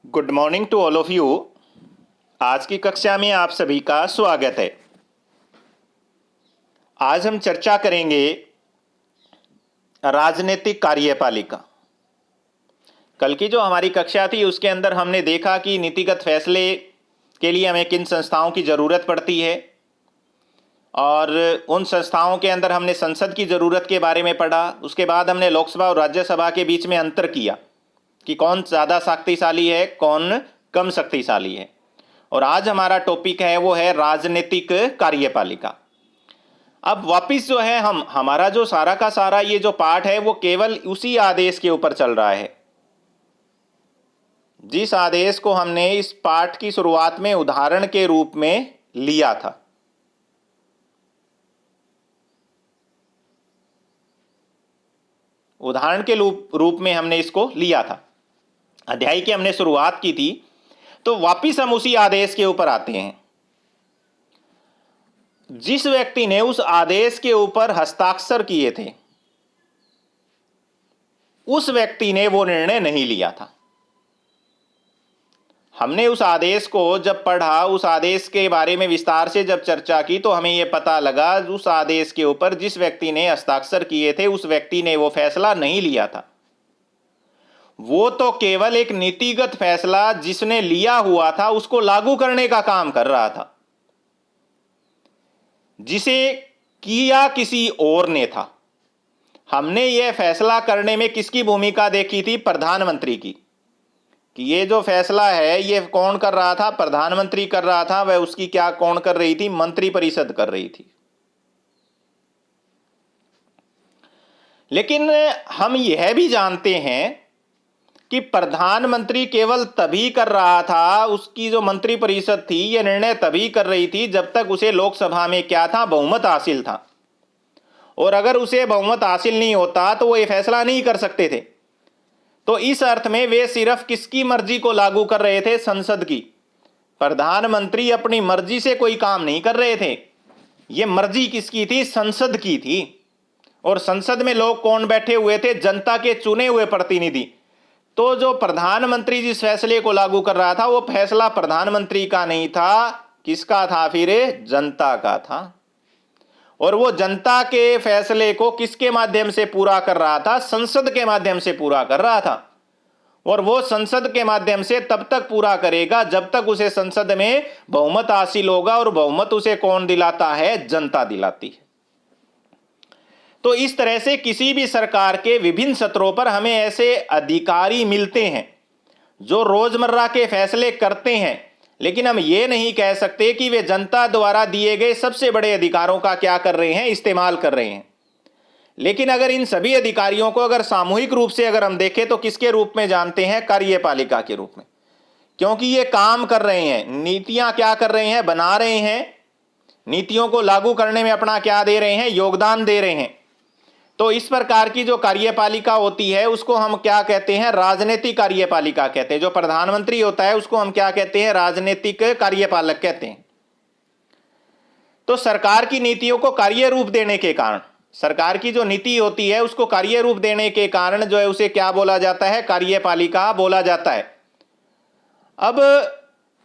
Good morning to all of you. आज की कक्षा में आप सभी का स्वागत है। आज हम चर्चा करेंगे राजनीतिक कार्यपालिका। कल की जो हमारी कक्षा थी उसके अंदर हमने देखा कि नीतिगत फैसले के लिए हमें किन संस्थाओं की ज़रूरत पड़ती है, और उन संस्थाओं के अंदर हमने संसद की ज़रूरत के बारे में पढ़ा। उसके बाद हमने लोकसभा और राज्यसभा के बीच में अंतर किया कि कौन ज़्यादा शक्तिशाली है, कौन कम शक्तिशाली है। और आज हमारा टॉपिक है वो है राजनीतिक कार्यपालिका। अब वापिस जो है हमारा जो सारा का सारा ये जो पाठ है वो केवल उसी आदेश के ऊपर चल रहा है जिस आदेश को हमने इस पाठ की शुरुआत में उदाहरण के रूप में लिया था। उदाहरण के रूप में हमने इसको लिया था, अध्याय की हमने शुरुआत की थी। तो वापिस हम उसी आदेश के ऊपर आते हैं। जिस व्यक्ति ने उस आदेश के ऊपर हस्ताक्षर किए थे उस व्यक्ति ने वो निर्णय नहीं लिया था। हमने उस आदेश को जब पढ़ा, उस आदेश के बारे में विस्तार से जब चर्चा की, तो हमें यह पता लगा उस आदेश के ऊपर जिस व्यक्ति ने हस्ताक्षर किए थे उस व्यक्ति ने वो फैसला नहीं लिया था। वो तो केवल एक नीतिगत फैसला जिसने लिया हुआ था उसको लागू करने का काम कर रहा था, जिसे किया किसी और ने था। हमने यह फैसला करने में किसकी भूमिका देखी थी? प्रधानमंत्री की। कि ये जो फैसला है ये कौन कर रहा था? प्रधानमंत्री कर रहा था। वह उसकी क्या कौन कर रही थी? मंत्रिपरिषद कर रही थी। लेकिन हम यह भी जानते हैं कि प्रधानमंत्री केवल तभी कर रहा था, उसकी जो मंत्रिपरिषद थी यह निर्णय तभी कर रही थी जब तक उसे लोकसभा में क्या था? बहुमत हासिल था। और अगर उसे बहुमत हासिल नहीं होता तो वो ये फैसला नहीं कर सकते थे। तो इस अर्थ में वे सिर्फ किसकी मर्जी को लागू कर रहे थे? संसद की। प्रधानमंत्री अपनी मर्जी से कोई काम नहीं कर रहे थे। ये मर्जी किसकी थी? संसद की थी। और संसद में लोग कौन बैठे हुए थे? जनता के चुने हुए प्रतिनिधि। तो जो प्रधानमंत्री जिस फैसले को लागू कर रहा था वो फैसला प्रधानमंत्री का नहीं था, किसका था? फिर जनता का था। और वो जनता के फैसले को किसके माध्यम से पूरा कर रहा था? संसद के माध्यम से पूरा कर रहा था। और वो संसद के माध्यम से तब तक पूरा करेगा जब तक उसे संसद में बहुमत हासिल होगा। और बहुमत उसे कौन दिलाता है? जनता दिलाती है। तो इस तरह से किसी भी सरकार के विभिन्न सत्रों पर हमें ऐसे अधिकारी मिलते हैं जो रोजमर्रा के फैसले करते हैं, लेकिन हम ये नहीं कह सकते कि वे जनता द्वारा दिए गए सबसे बड़े अधिकारों का क्या कर रहे हैं? इस्तेमाल कर रहे हैं। लेकिन अगर इन सभी अधिकारियों को अगर सामूहिक रूप से अगर हम देखें तो किसके रूप में जानते हैं? कार्यपालिका के रूप में। क्योंकि ये काम कर रहे हैं, नीतियां क्या कर रहे हैं? बना रहे हैं। नीतियों को लागू करने में अपना क्या दे रहे हैं? योगदान दे रहे हैं। तो इस प्रकार की जो कार्यपालिका होती है उसको हम क्या कहते हैं? राजनीतिक कार्यपालिका कहते हैं। जो प्रधानमंत्री होता है उसको हम क्या कहते हैं? राजनीतिक कार्यपालक कहते हैं। तो सरकार की नीतियों को कार्य रूप देने के कारण, सरकार की जो नीति होती है उसको कार्य रूप देने के कारण जो है उसे क्या बोला जाता है? कार्यपालिका बोला जाता है। अब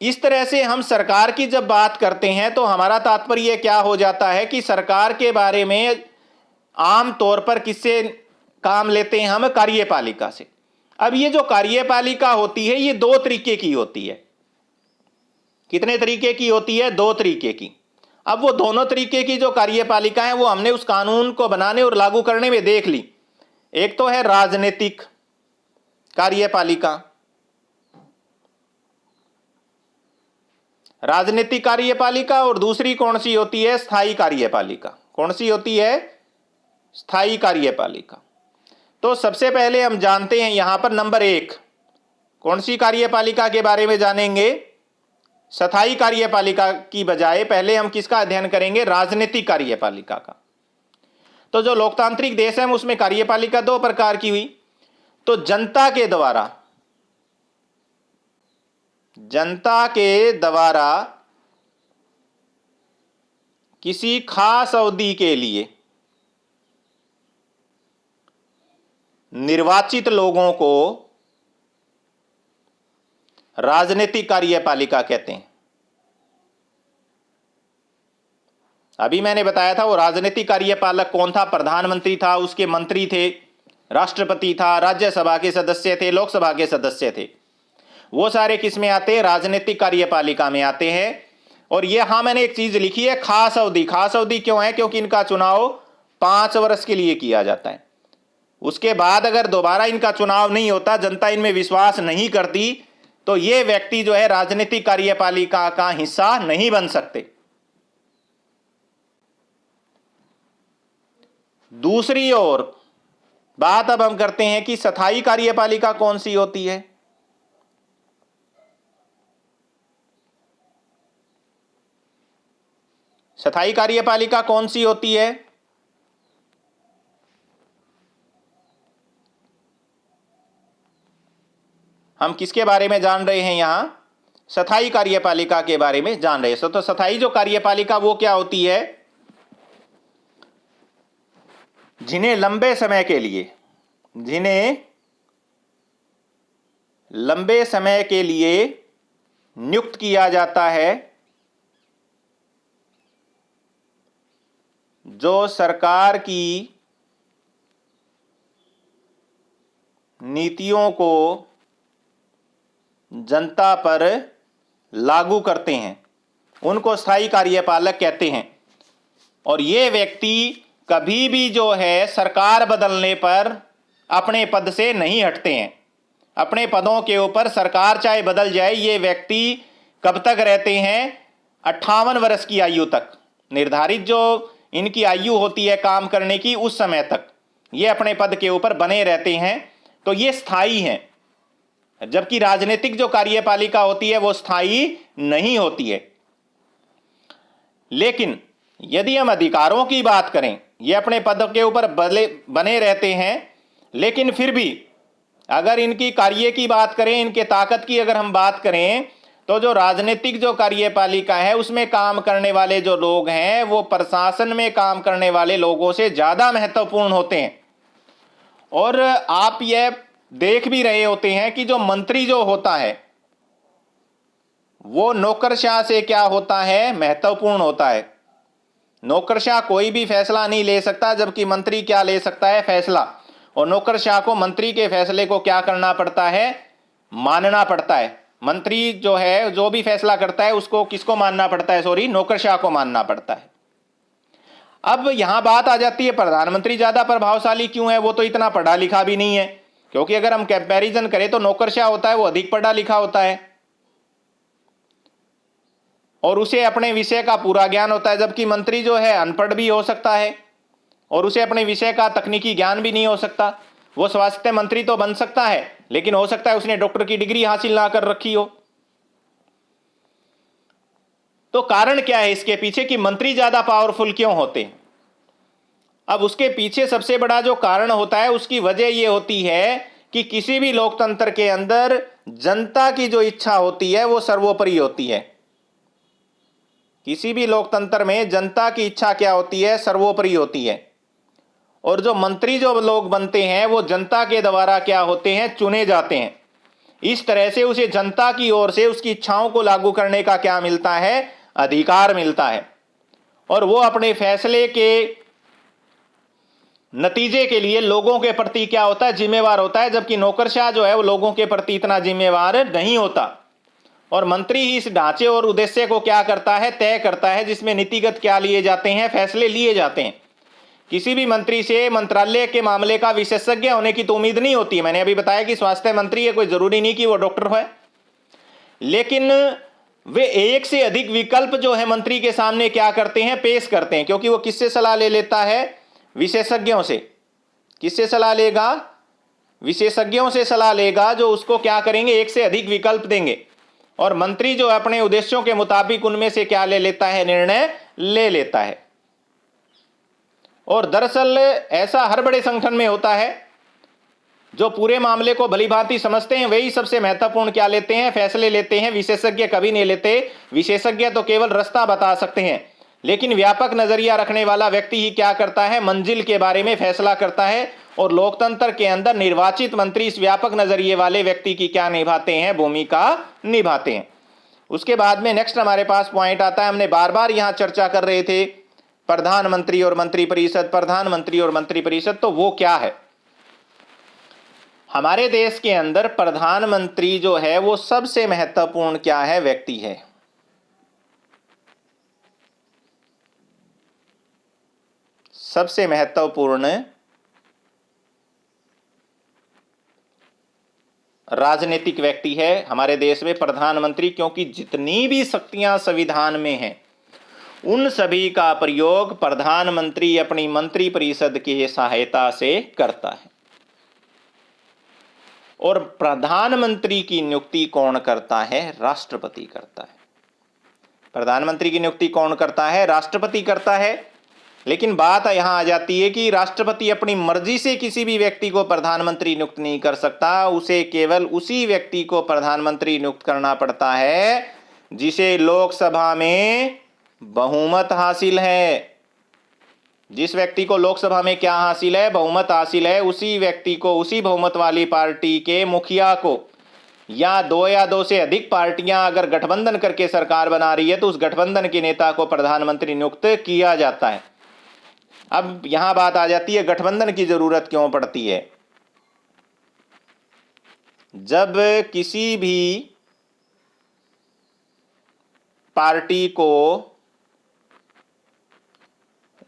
इस तरह से हम सरकार की जब बात करते हैं तो हमारा तात्पर्य क्या हो जाता है कि सरकार के बारे में आम तौर पर किससे काम लेते हैं हम? कार्यपालिका से। अब ये जो कार्यपालिका होती है ये दो तरीके की होती है। कितने तरीके की होती है? दो तरीके की। अब वो दोनों तरीके की जो कार्यपालिका है वो हमने उस कानून को बनाने और लागू करने में देख ली। एक तो है राजनीतिक कार्यपालिका। राजनीतिक कार्यपालिका। और दूसरी कौन सी होती है? स्थायी कार्यपालिका। कौन सी होती है? स्थायी कार्यपालिका। तो सबसे पहले हम जानते हैं यहां पर नंबर एक, कौन सी कार्यपालिका के बारे में जानेंगे? स्थायी कार्यपालिका की बजाय पहले हम किसका अध्ययन करेंगे? राजनीतिक कार्यपालिका का। तो जो लोकतांत्रिक देश है उसमें कार्यपालिका दो प्रकार की हुई। तो जनता के द्वारा किसी खास अवधि के लिए निर्वाचित लोगों को राजनीतिक कार्यपालिका कहते हैं। अभी मैंने बताया था वो राजनीतिक कार्यपालक कौन था, प्रधानमंत्री था, उसके मंत्री थे, राष्ट्रपति था, राज्यसभा के सदस्य थे, लोकसभा के सदस्य थे। वो सारे किस में आते हैं? राजनीतिक कार्यपालिका में आते हैं। और ये हाँ मैंने एक चीज लिखी है, खास अवधि। खास अवधि क्यों है? क्योंकि इनका चुनाव 5 वर्ष के लिए किया जाता है। उसके बाद अगर दोबारा इनका चुनाव नहीं होता, जनता इनमें विश्वास नहीं करती, तो ये व्यक्ति जो है राजनीतिक कार्यपालिका का हिस्सा नहीं बन सकते। दूसरी ओर बात अब हम करते हैं कि स्थायी कार्यपालिका कौन सी होती है। स्थायी कार्यपालिका कौन सी होती है? हम किसके बारे में जान रहे हैं? यहां स्थायी कार्यपालिका के बारे में जान रहे हैं। तो स्थायी जो कार्यपालिका वो क्या होती है? जिन्हें लंबे समय के लिए नियुक्त किया जाता है, जो सरकार की नीतियों को जनता पर लागू करते हैं, उनको स्थायी कार्यपालक कहते हैं। और ये व्यक्ति कभी भी जो है सरकार बदलने पर अपने पद से नहीं हटते हैं। अपने पदों के ऊपर सरकार चाहे बदल जाए, ये व्यक्ति कब तक रहते हैं? 58 वर्ष की आयु तक। निर्धारित जो इनकी आयु होती है काम करने की, उस समय तक ये अपने पद के ऊपर बने रहते हैं। तो ये स्थायी हैं। जबकि राजनीतिक जो कार्यपालिका होती है वो स्थायी नहीं होती है। लेकिन यदि हम अधिकारों की बात करें, ये अपने पद के ऊपर बने रहते हैं, लेकिन फिर भी अगर इनकी कार्य की बात करें, इनके ताकत की अगर हम बात करें, तो जो राजनीतिक जो कार्यपालिका है उसमें काम करने वाले जो लोग हैं वो प्रशासन में काम करने वाले लोगों से ज्यादा महत्वपूर्ण होते हैं। और आप यह देख भी रहे होते हैं कि जो मंत्री जो होता है वो नौकरशाह से क्या होता है? महत्वपूर्ण होता है। नौकरशाह कोई भी फैसला नहीं ले सकता, जबकि मंत्री क्या ले सकता है? फैसला। और नौकरशाह को मंत्री के फैसले को क्या करना पड़ता है? मानना पड़ता है। मंत्री जो है जो भी फैसला करता है उसको किसको मानना पड़ता है? सॉरी, नौकरशाह को मानना पड़ता है। अब यहां बात आ जाती है प्रधानमंत्री ज्यादा प्रभावशाली क्यों है? वो तो इतना पढ़ा लिखा भी नहीं है। क्योंकि अगर हम कंपैरिजन करें तो नौकरशाह होता है वो अधिक पढ़ा लिखा होता है और उसे अपने विषय का पूरा ज्ञान होता है, जबकि मंत्री जो है अनपढ़ भी हो सकता है और उसे अपने विषय का तकनीकी ज्ञान भी नहीं हो सकता। वो स्वास्थ्य मंत्री तो बन सकता है, लेकिन हो सकता है उसने डॉक्टर की डिग्री हासिल ना कर रखी हो। तो कारण क्या है इसके पीछे कि मंत्री ज्यादा पावरफुल क्यों होते हैं? अब उसके पीछे सबसे बड़ा जो कारण होता है, उसकी वजह यह होती है कि किसी भी लोकतंत्र के अंदर जनता की जो इच्छा होती है वो सर्वोपरि होती है। किसी भी लोकतंत्र में जनता की इच्छा क्या होती है? सर्वोपरि होती है। और जो मंत्री जो लोग बनते हैं वो जनता के द्वारा क्या होते हैं? चुने जाते हैं। इस तरह से उसे जनता की ओर से उसकी इच्छाओं को लागू करने का क्या मिलता है? अधिकार मिलता है। और वो अपने फैसले के नतीजे के लिए लोगों के प्रति क्या होता है? जिम्मेवार होता है। जबकि नौकरशाह जो है वो लोगों के प्रति इतना जिम्मेवार नहीं होता। और मंत्री ही इस ढांचे और उद्देश्य को क्या करता है? तय करता है, जिसमें नीतिगत क्या लिए जाते हैं? फैसले लिए जाते हैं। किसी भी मंत्री से मंत्रालय के मामले का विशेषज्ञ होने की तो उम्मीद नहीं होती है। मैंने अभी बताया कि स्वास्थ्य मंत्री है, कोई जरूरी नहीं कि वो डॉक्टर है, लेकिन वे एक से अधिक विकल्प जो है मंत्री के सामने क्या करते हैं? पेश करते हैं। क्योंकि वो किससे सलाह ले लेता है? विशेषज्ञों से। किससे सलाह लेगा? विशेषज्ञों से सलाह लेगा, जो उसको क्या करेंगे? एक से अधिक विकल्प देंगे। और मंत्री जो अपने उद्देश्यों के मुताबिक उनमें से क्या ले लेता है? निर्णय ले लेता है। और दरअसल ऐसा हर बड़े संगठन में होता है। जो पूरे मामले को भलीभांति समझते हैं वही सबसे महत्वपूर्ण क्या लेते हैं? फैसले लेते हैं। विशेषज्ञ कभी नहीं लेते। विशेषज्ञ तो केवल रास्ता बता सकते हैं, लेकिन व्यापक नजरिया रखने वाला व्यक्ति ही क्या करता है, मंजिल के बारे में फैसला करता है। और लोकतंत्र के अंदर निर्वाचित मंत्री इस व्यापक नजरिए वाले व्यक्ति की क्या निभाते हैं, भूमिका निभाते हैं। उसके बाद में नेक्स्ट हमारे पास पॉइंट आता है, हमने बार बार यहां चर्चा कर रहे थे प्रधानमंत्री और मंत्रिपरिषद, प्रधानमंत्री और मंत्रिपरिषद, तो वो क्या है। हमारे देश के अंदर प्रधानमंत्री जो है वो सबसे महत्वपूर्ण क्या है, व्यक्ति है। सबसे महत्वपूर्ण राजनीतिक व्यक्ति है हमारे देश में प्रधानमंत्री, क्योंकि जितनी भी शक्तियां संविधान में हैं उन सभी का प्रयोग प्रधानमंत्री अपनी मंत्रिपरिषद की सहायता से करता है। और प्रधानमंत्री की नियुक्ति कौन करता है, राष्ट्रपति करता है। प्रधानमंत्री की नियुक्ति कौन करता है, राष्ट्रपति करता है। लेकिन बात यहां आ जाती है कि राष्ट्रपति अपनी मर्जी से किसी भी व्यक्ति को प्रधानमंत्री नियुक्त नहीं कर सकता, उसे केवल उसी व्यक्ति को प्रधानमंत्री नियुक्त करना पड़ता है जिसे लोकसभा में बहुमत हासिल है। जिस व्यक्ति को लोकसभा में क्या हासिल है, बहुमत हासिल है, उसी व्यक्ति को, उसी बहुमत वाली पार्टी के मुखिया को, या दो से अधिक पार्टियां अगर गठबंधन करके सरकार बना रही है तो उस गठबंधन के नेता को प्रधानमंत्री नियुक्त किया जाता है। अब यहां बात आ जाती है गठबंधन की जरूरत क्यों पड़ती है। जब किसी भी पार्टी को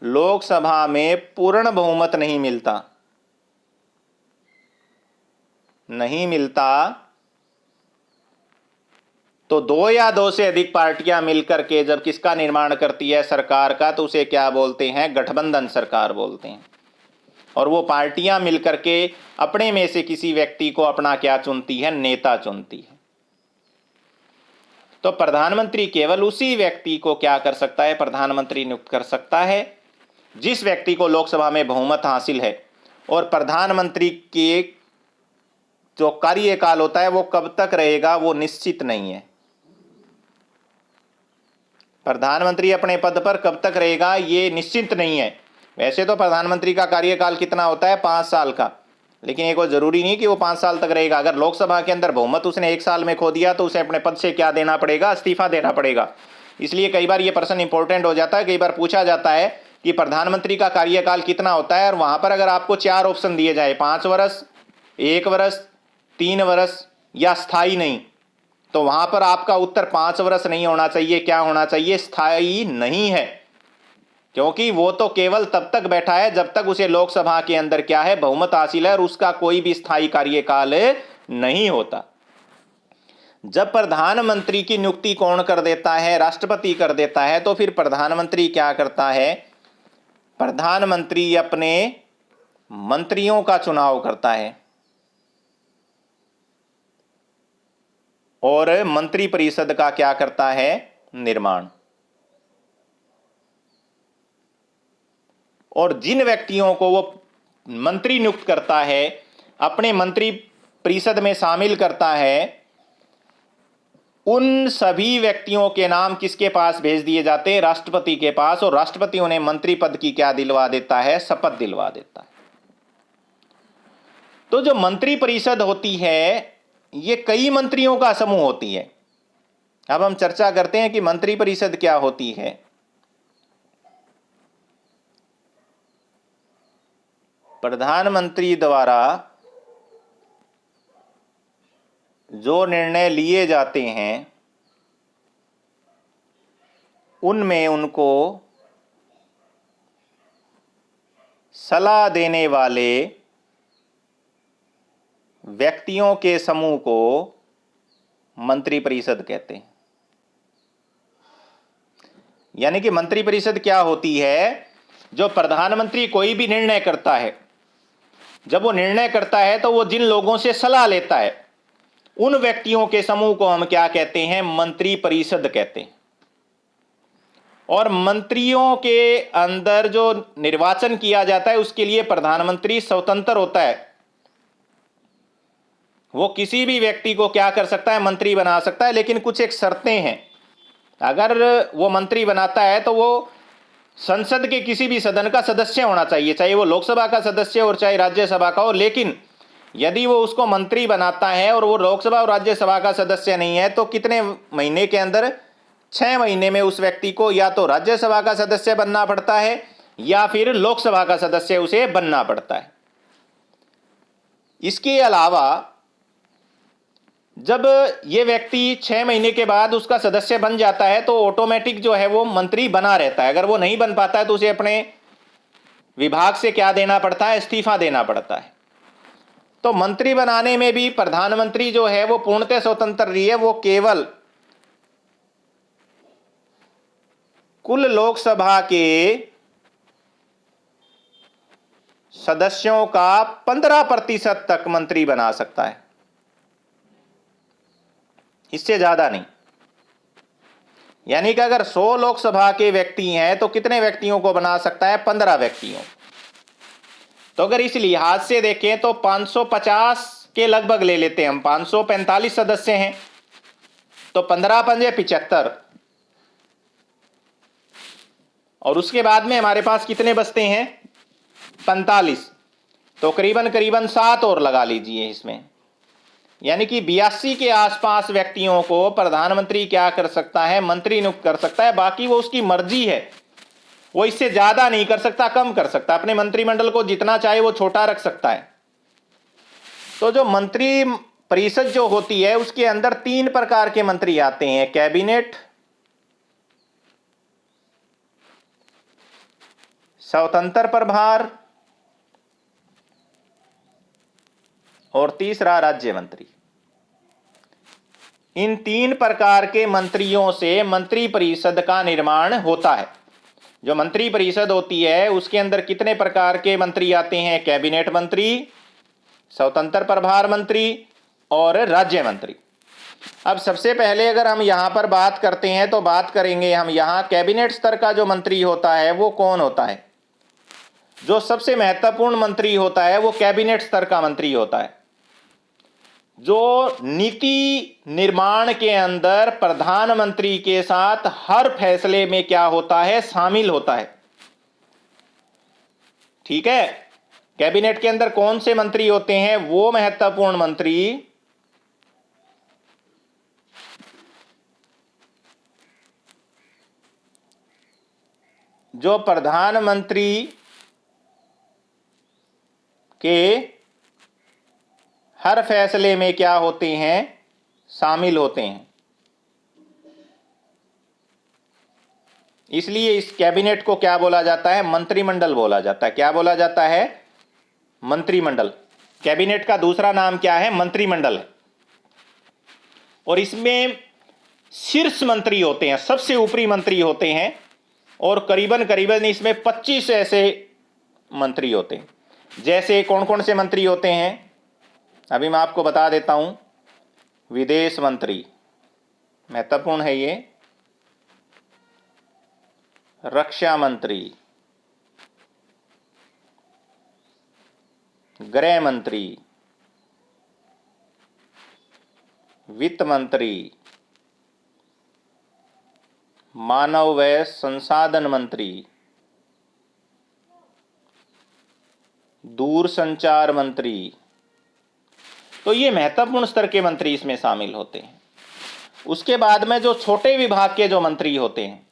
लोकसभा में पूर्ण बहुमत नहीं मिलता तो दो से अधिक पार्टियां मिलकर के जब किसका निर्माण करती है, सरकार का, तो उसे क्या बोलते हैं, गठबंधन सरकार बोलते हैं। और वो पार्टियां मिलकर के अपने में से किसी व्यक्ति को अपना क्या चुनती है, नेता चुनती है। तो प्रधानमंत्री केवल उसी व्यक्ति को क्या कर सकता है, प्रधानमंत्री नियुक्त कर सकता है जिस व्यक्ति को लोकसभा में बहुमत हासिल है। और प्रधानमंत्री के जो कार्यकाल होता है वो कब तक रहेगा, वो निश्चित नहीं है। प्रधानमंत्री अपने पद पर कब तक रहेगा ये निश्चित नहीं है। वैसे तो प्रधानमंत्री का कार्यकाल कितना होता है, 5 साल का, लेकिन ये कोई जरूरी नहीं कि वो 5 साल तक रहेगा। अगर लोकसभा के अंदर बहुमत उसने 1 साल में खो दिया तो उसे अपने पद से क्या देना पड़ेगा, इस्तीफा देना पड़ेगा। इसलिए कई बार ये प्रश्न इंपॉर्टेंट हो जाता है, कई बार पूछा जाता है कि प्रधानमंत्री का कार्यकाल कितना होता है, और वहां पर अगर आपको 4 ऑप्शन दिए जाए, 5 वर्ष, 1 वर्ष, 3 वर्ष या स्थायी नहीं, तो वहां पर आपका उत्तर 5 वर्ष नहीं होना चाहिए, क्या होना चाहिए, स्थायी नहीं है। क्योंकि वो तो केवल तब तक बैठा है जब तक उसे लोकसभा के अंदर क्या है, बहुमत हासिल है, और उसका कोई भी स्थायी कार्यकाल नहीं होता। जब प्रधानमंत्री की नियुक्ति कौन कर देता है, राष्ट्रपति कर देता है, तो फिर प्रधानमंत्री क्या करता है, प्रधानमंत्री अपने मंत्रियों का चुनाव करता है और मंत्रिपरिषद का क्या करता है, निर्माण। और जिन व्यक्तियों को वो मंत्री नियुक्त करता है, अपने मंत्रिपरिषद में शामिल करता है, उन सभी व्यक्तियों के नाम किसके पास भेज दिए जाते हैं, राष्ट्रपति के पास। और राष्ट्रपति उन्हें मंत्री पद की क्या दिलवा देता है, शपथ दिलवा देता है। तो जो मंत्रिपरिषद होती है ये कई मंत्रियों का समूह होती है। अब हम चर्चा करते हैं कि मंत्रिपरिषद क्या होती है। प्रधानमंत्री द्वारा जो निर्णय लिए जाते हैं उनमें उनको सलाह देने वाले व्यक्तियों के समूह को मंत्रिपरिषद कहते हैं। यानी कि मंत्रिपरिषद क्या होती है, जो प्रधानमंत्री कोई भी निर्णय करता है, जब वो निर्णय करता है तो वो जिन लोगों से सलाह लेता है उन व्यक्तियों के समूह को हम क्या कहते हैं, मंत्रिपरिषद कहते हैं। और मंत्रियों के अंदर जो निर्वाचन किया जाता है उसके लिए प्रधानमंत्री स्वतंत्र होता है। वो किसी भी व्यक्ति को क्या कर सकता है, मंत्री बना सकता है, लेकिन कुछ एक शर्तें हैं। अगर वो मंत्री बनाता है तो वो संसद के किसी भी सदन का सदस्य होना चाहिए, चाहे वो लोकसभा का सदस्य हो और चाहे राज्यसभा का हो। लेकिन यदि वो उसको मंत्री बनाता है और वो लोकसभा और राज्यसभा का सदस्य नहीं है, तो कितने महीने के अंदर, 6 महीने में उस व्यक्ति को या तो राज्यसभा का सदस्य बनना पड़ता है या फिर लोकसभा का सदस्य उसे बनना पड़ता है। इसके अलावा जब ये व्यक्ति 6 महीने के बाद उसका सदस्य बन जाता है तो ऑटोमेटिक जो है वो मंत्री बना रहता है। अगर वो नहीं बन पाता है तो उसे अपने विभाग से क्या देना पड़ता है, इस्तीफा देना पड़ता है। तो मंत्री बनाने में भी प्रधानमंत्री जो है वो पूर्णतः स्वतंत्र रही है। वो केवल कुल लोकसभा के सदस्यों का 15% तक मंत्री बना सकता है, इससे ज्यादा नहीं। यानी कि अगर 100 लोकसभा के व्यक्ति हैं तो कितने व्यक्तियों को बना सकता है, 15 व्यक्तियों। तो अगर इस लिहाज से देखें तो 550 के लगभग ले लेते हैं हम, 545 सदस्य हैं तो 15 पंजे 75, और उसके बाद में हमारे पास कितने बचते हैं, 45। तो करीबन करीबन 7 और लगा लीजिए इसमें, यानी कि 82 के आसपास व्यक्तियों को प्रधानमंत्री क्या कर सकता है, मंत्री नियुक्त कर सकता है। बाकी वो उसकी मर्जी है, वो इससे ज्यादा नहीं कर सकता, कम कर सकता, अपने मंत्रिमंडल को जितना चाहे वो छोटा रख सकता है। तो जो मंत्री परिषद जो होती है उसके अंदर 3 प्रकार के मंत्री आते हैं, कैबिनेट, स्वतंत्र प्रभार और तीसरा राज्य मंत्री। इन 3 प्रकार के मंत्रियों से मंत्री परिषद का निर्माण होता है। जो मंत्री परिषद होती है उसके अंदर कितने प्रकार के मंत्री आते हैं, कैबिनेट मंत्री, स्वतंत्र प्रभार मंत्री और राज्य मंत्री। अब सबसे पहले अगर हम यहां पर बात करते हैं तो बात करेंगे हम यहां कैबिनेट स्तर का जो मंत्री होता है वो कौन होता है। जो सबसे महत्वपूर्ण मंत्री होता है वो कैबिनेट स्तर का मंत्री होता है, जो नीति निर्माण के अंदर प्रधानमंत्री के साथ हर फैसले में क्या होता है, शामिल होता है। ठीक है, कैबिनेट के अंदर कौन से मंत्री होते हैं, वो महत्वपूर्ण मंत्री जो प्रधानमंत्री के हर फैसले में क्या होते हैं, शामिल होते हैं। इसलिए इस कैबिनेट को क्या बोला जाता है, मंत्रिमंडल बोला जाता है। क्या बोला जाता है, मंत्रिमंडल। कैबिनेट का दूसरा नाम क्या है, मंत्रिमंडल है। और इसमें शीर्ष मंत्री होते हैं, सबसे ऊपरी मंत्री होते हैं, और करीबन करीबन इसमें 25 ऐसे मंत्री होते हैं। जैसे कौन कौन से मंत्री होते हैं, अभी मैं आपको बता देता हूं। विदेश मंत्री महत्वपूर्ण है ये, रक्षा मंत्री, गृह मंत्री, वित्त मंत्री, मानव व संसाधन मंत्री, दूरसंचार मंत्री। तो ये महत्वपूर्ण स्तर के मंत्री इसमें शामिल होते हैं। उसके बाद में जो छोटे विभाग के जो मंत्री होते हैं,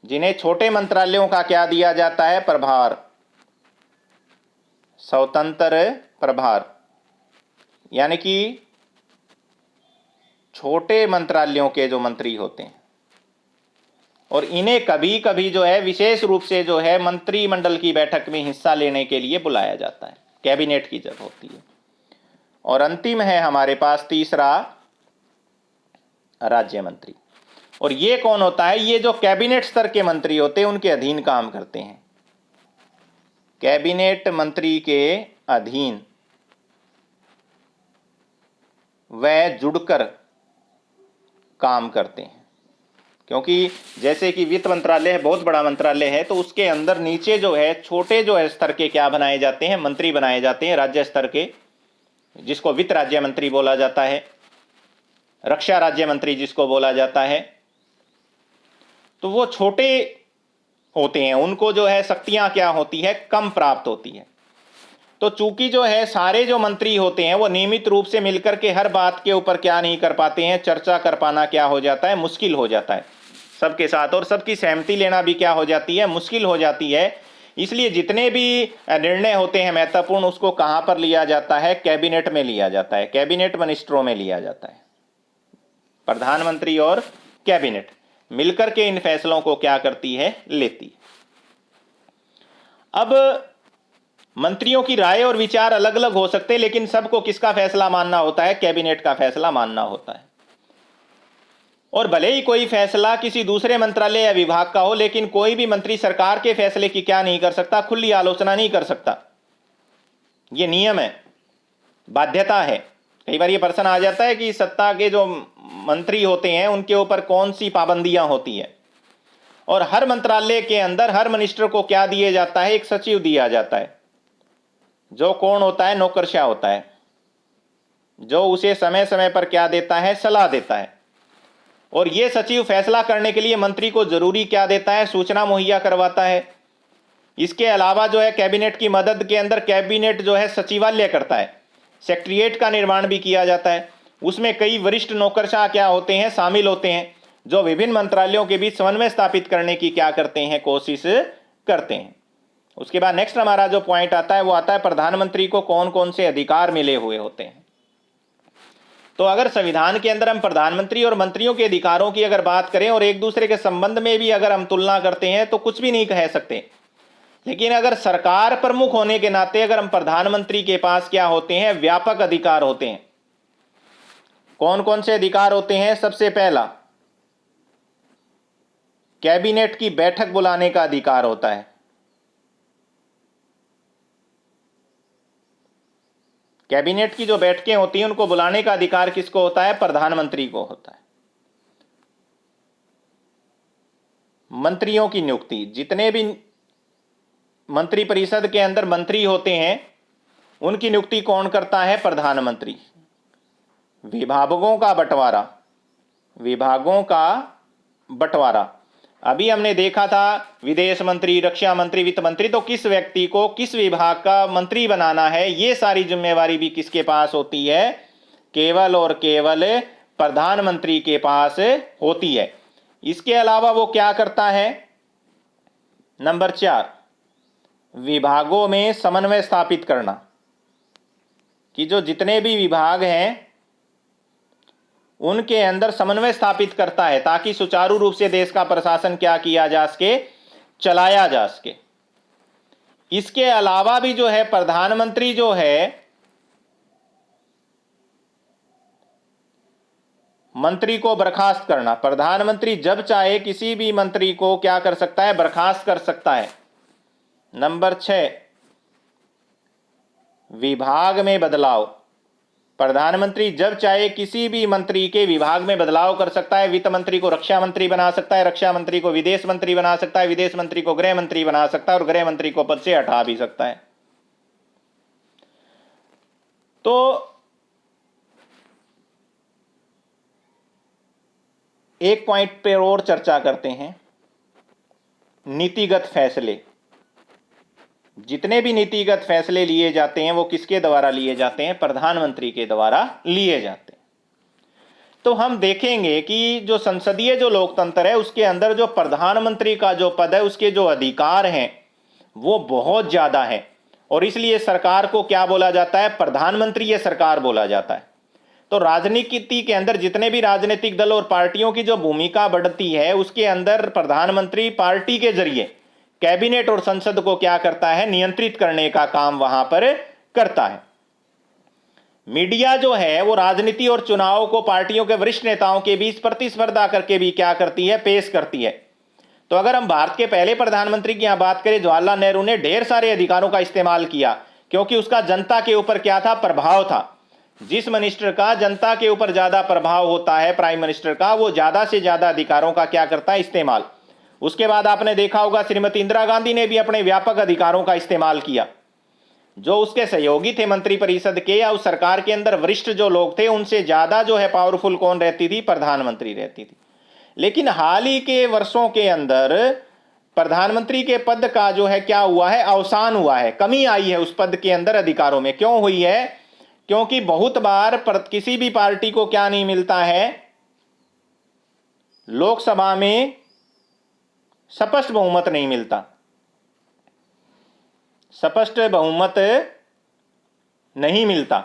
जिन्हें छोटे मंत्रालयों का क्या दिया जाता है, प्रभार, स्वतंत्र प्रभार, यानी कि छोटे मंत्रालयों के जो मंत्री होते हैं, और इन्हें कभी कभी जो है विशेष रूप से जो है मंत्रिमंडल की बैठक में हिस्सा लेने के लिए बुलाया जाता है, कैबिनेट की जब होती है। और अंतिम है हमारे पास तीसरा, राज्य मंत्री। और ये कौन होता है, ये जो कैबिनेट स्तर के मंत्री होते हैं उनके अधीन काम करते हैं, कैबिनेट मंत्री के अधीन वह जुड़कर काम करते हैं। क्योंकि जैसे कि वित्त मंत्रालय है, बहुत बड़ा मंत्रालय है, तो उसके अंदर नीचे जो है छोटे जो है स्तर के क्या बनाए जाते हैं, मंत्री बनाए जाते हैं, राज्य स्तर के, जिसको वित्त राज्य मंत्री बोला जाता है, रक्षा राज्य मंत्री जिसको बोला जाता है। तो वो छोटे होते हैं, उनको जो है शक्तियां क्या होती है, कम प्राप्त होती है। तो चूंकि जो है सारे जो मंत्री होते हैं वो नियमित रूप से मिलकर के हर बात के ऊपर क्या नहीं कर पाते हैं, चर्चा कर पाना क्या हो जाता है, मुश्किल हो जाता है सबके साथ, और सबकी सहमति लेना भी क्या हो जाती है, मुश्किल हो जाती है। इसलिए जितने भी निर्णय होते हैं महत्वपूर्ण, उसको कहां पर लिया जाता है, कैबिनेट में लिया जाता है, कैबिनेट मिनिस्टरों में लिया जाता है। प्रधानमंत्री और कैबिनेट मिलकर के इन फैसलों को क्या करती है, लेती है। अब मंत्रियों की राय और विचार अलग अलग हो सकते हैं, लेकिन सबको किसका फैसला मानना होता है, कैबिनेट का फैसला मानना होता है। और भले ही कोई फैसला किसी दूसरे मंत्रालय या विभाग का हो, लेकिन कोई भी मंत्री सरकार के फैसले की क्या नहीं कर सकता, खुली आलोचना नहीं कर सकता। यह नियम है, बाध्यता है। कई बार ये प्रश्न आ जाता है कि सत्ता के जो मंत्री होते हैं उनके ऊपर कौन सी पाबंदियां होती है, और हर मंत्रालय के अंदर हर मिनिस्टर को क्या दिया जाता है, एक सचिव दिया जाता है, जो कौन होता है, नौकरशाह होता है, जो उसे समय समय पर क्या देता है, सलाह देता है। और यह सचिव फैसला करने के लिए मंत्री को जरूरी क्या देता है, सूचना मुहैया करवाता है। इसके अलावा जो है कैबिनेट की मदद के अंदर कैबिनेट जो है सचिवालय करता है, सेक्रेटेरिएट का निर्माण भी किया जाता है। उसमें कई वरिष्ठ नौकरशाह क्या होते हैं, शामिल होते हैं, जो विभिन्न मंत्रालयों के बीच समन्वय स्थापित करने की क्या करते हैं, कोशिश करते हैं। उसके बाद नेक्स्ट हमारा जो पॉइंट आता है वो आता है प्रधानमंत्री को कौन कौन से अधिकार मिले हुए होते हैं। तो अगर संविधान के अंदर हम प्रधानमंत्री और मंत्रियों के अधिकारों की अगर बात करें और एक दूसरे के संबंध में भी अगर हम तुलना करते हैं तो कुछ भी नहीं कह सकते। लेकिन अगर सरकार प्रमुख होने के नाते अगर हम प्रधानमंत्री के पास क्या होते हैं, व्यापक अधिकार होते हैं। कौन कौन से अधिकार होते हैं, सबसे पहला कैबिनेट की बैठक बुलाने का अधिकार होता है। कैबिनेट की जो बैठकें होती हैं उनको बुलाने का अधिकार किसको होता है, प्रधानमंत्री को होता है। मंत्रियों की नियुक्ति, जितने भी मंत्री परिषद के अंदर मंत्री होते हैं उनकी नियुक्ति कौन करता है, प्रधानमंत्री। विभागों का बंटवारा, विभागों का बंटवारा अभी हमने देखा था, विदेश मंत्री, रक्षा मंत्री, वित्त मंत्री, तो किस व्यक्ति को किस विभाग का मंत्री बनाना है, ये सारी जिम्मेवारी भी किसके पास होती है, केवल और केवल प्रधानमंत्री के पास होती है। इसके अलावा वो क्या करता है, नंबर 4, विभागों में समन्वय स्थापित करना, कि जो जितने भी विभाग हैं उनके अंदर समन्वय स्थापित करता है ताकि सुचारू रूप से देश का प्रशासन क्या किया जा सके, चलाया जा सके। इसके अलावा भी जो है प्रधानमंत्री जो है मंत्री को बर्खास्त करना, प्रधानमंत्री जब चाहे किसी भी मंत्री को क्या कर सकता है, बर्खास्त कर सकता है। नंबर 6, विभाग में बदलाव, प्रधानमंत्री जब चाहे किसी भी मंत्री के विभाग में बदलाव कर सकता है। वित्त मंत्री को रक्षा मंत्री बना सकता है, रक्षा मंत्री को विदेश मंत्री बना सकता है, विदेश मंत्री को गृह मंत्री बना सकता है और गृह मंत्री को पद से हटा भी सकता है। तो एक पॉइंट पर और चर्चा करते हैं, नीतिगत फैसले। जितने भी नीतिगत फैसले लिए जाते हैं वो किसके द्वारा लिए जाते हैं, प्रधानमंत्री के द्वारा लिए जाते हैं। तो हम देखेंगे कि जो संसदीय जो लोकतंत्र है उसके अंदर जो प्रधानमंत्री का जो पद है उसके जो अधिकार हैं वो बहुत ज्यादा है, और इसलिए सरकार को क्या बोला जाता है, प्रधानमंत्री सरकार बोला जाता है। तो राजनीति के अंदर जितने भी राजनीतिक दल और पार्टियों की जो भूमिका बढ़ती है उसके अंदर प्रधानमंत्री पार्टी के जरिए कैबिनेट और संसद को क्या करता है, नियंत्रित करने का काम वहां पर करता है। मीडिया जो है वो राजनीति और चुनाव को पार्टियों के वरिष्ठ नेताओं के बीच प्रतिस्पर्धा करके भी क्या करती है, पेश करती है। तो अगर हम भारत के पहले प्रधानमंत्री की यहां बात करें, जवाहरलाल नेहरू ने ढेर सारे अधिकारों का इस्तेमाल किया क्योंकि उसका जनता के ऊपर क्या था, प्रभाव था। जिस मिनिस्टर का जनता के ऊपर ज्यादा प्रभाव होता है, प्राइम मिनिस्टर का, वो ज्यादा से ज्यादा अधिकारों का क्या करता है, इस्तेमाल। उसके बाद आपने देखा होगा श्रीमती इंदिरा गांधी ने भी अपने व्यापक अधिकारों का इस्तेमाल किया। जो उसके सहयोगी थे मंत्री परिषद के या उस सरकार के अंदर वरिष्ठ जो लोग थे उनसे ज्यादा जो है पावरफुल कौन रहती थी, प्रधानमंत्री रहती थी। लेकिन हाल ही के वर्षों के अंदर प्रधानमंत्री के पद का जो है क्या हुआ है, अवसान हुआ है, कमी आई है उस पद के अंदर अधिकारों में। क्यों हुई है? क्योंकि बहुत बार किसी भी पार्टी को क्या नहीं मिलता है, लोकसभा में स्पष्ट बहुमत नहीं मिलता, स्पष्ट बहुमत नहीं मिलता,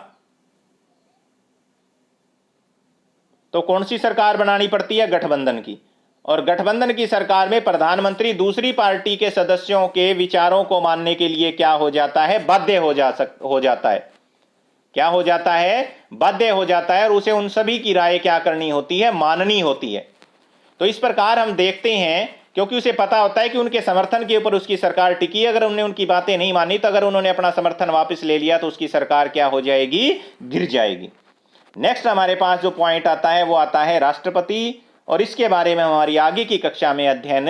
तो कौन सी सरकार बनानी पड़ती है? गठबंधन की। और गठबंधन की सरकार में प्रधानमंत्री दूसरी पार्टी के सदस्यों के विचारों को मानने के लिए क्या हो जाता है? बाध्य हो जाता है। क्या हो जाता है? बाध्य हो जाता है, और उसे उन सभी की राय क्या करनी होती है? माननी होती है। तो इस प्रकार हम देखते हैं, क्योंकि उसे पता होता है कि उनके समर्थन के ऊपर उसकी सरकार टिकी है। अगर उन्होंने उनकी बातें नहीं मानी, तो अगर उन्होंने अपना समर्थन वापस ले लिया, तो उसकी सरकार क्या हो जाएगी? गिर जाएगी। नेक्स्ट हमारे पास जो पॉइंट आता है वो आता है राष्ट्रपति, और इसके बारे में हमारी आगे की कक्षा में अध्ययन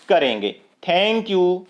करेंगे। Thank you.